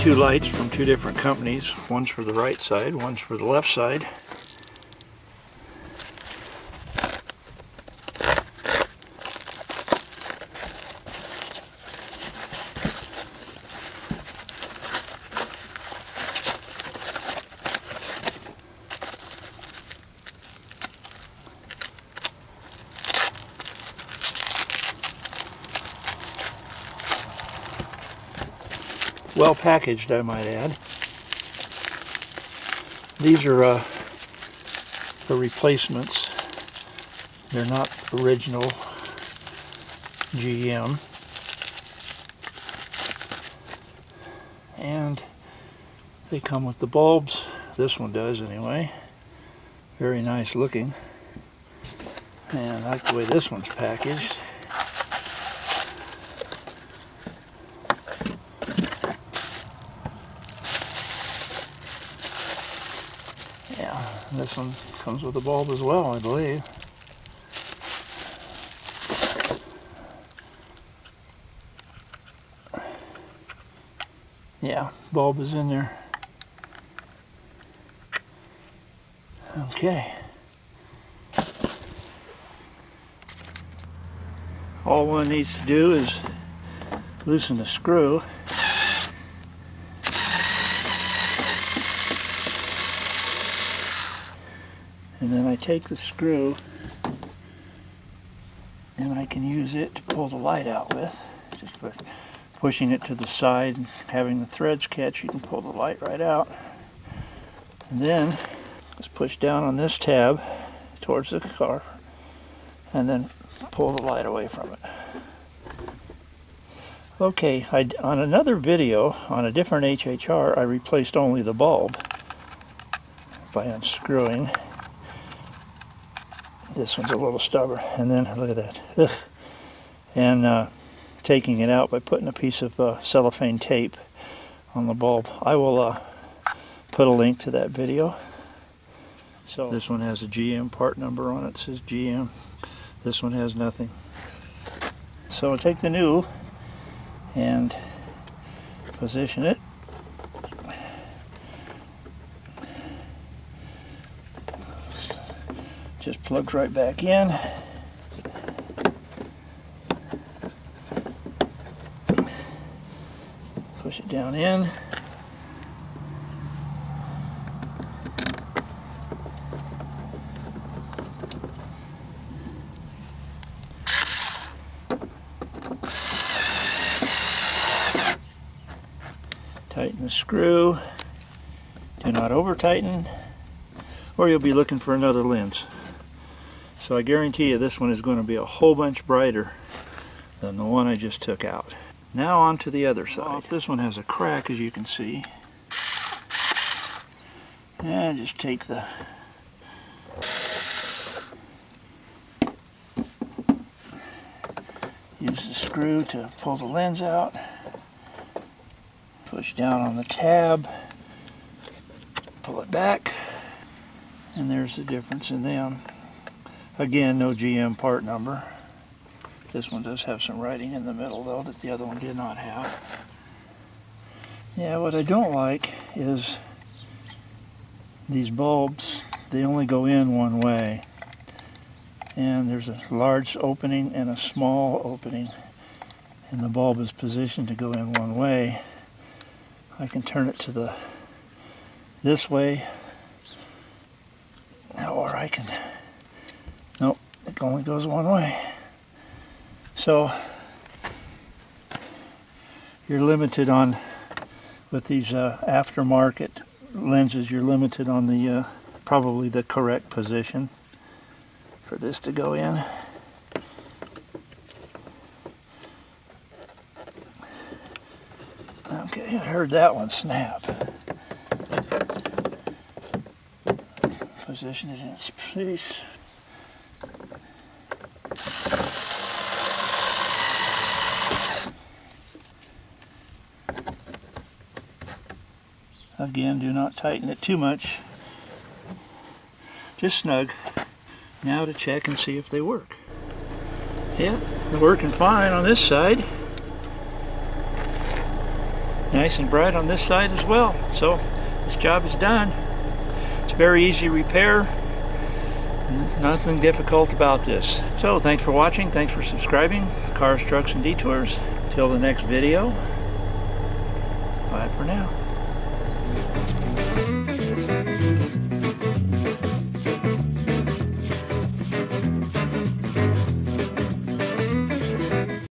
two lights from two different companies. One's for the right side, one's for the left side. Well packaged, I might add. These are the replacements. They're not original GM. And they come with the bulbs. This one does anyway. Very nice looking. And I like the way this one's packaged. This one comes with a bulb as well, I believe. Yeah, bulb is in there. Okay. All one needs to do is loosen the screw. And then I take the screw and I can use it to pull the light out with. Just by pushing it to the side and having the threads catch, you can pull the light right out. And then just push down on this tab towards the car and then pull the light away from it. Okay, on another video on a different HHR, I replaced only the bulb by unscrewing. This one's a little stubborn, and then look at that. Ugh. And taking it out by putting a piece of cellophane tape on the bulb. I will put a link to that video. So this one has a GM part number on it. It says GM. This one has nothing. So I'll take the new and position it. Just plugs right back in. Push it down in. Tighten the screw. Do not over tighten, or you'll be looking for another lens. So I guarantee you this one is going to be a whole bunch brighter than the one I just took out. Now on to the other side. This one has a crack, as you can see. And just take the use the screw to pull the lens out. Push down on the tab. Pull it back. And there's the difference in them. Again, no GM part number. This one does have some writing in the middle though that the other one did not have. Yeah, what I don't like is these bulbs, they only go in one way. And there's a large opening and a small opening. And the bulb is positioned to go in one way. I can turn it to this way, or I can, nope, it only goes one way. So you're limited on, with these aftermarket lenses, you're limited on the probably the correct position for this to go in. Okay, I heard that one snap. Position it in its place. Again, do not tighten it too much. Just snug. Now to check and see if they work. Yeah, they're working fine on this side. Nice and bright on this side as well. So this job is done. It's very easy repair. Nothing difficult about this. So thanks for watching. Thanks for subscribing. Cars, Trucks, and Detours. Till the next video. Bye for now.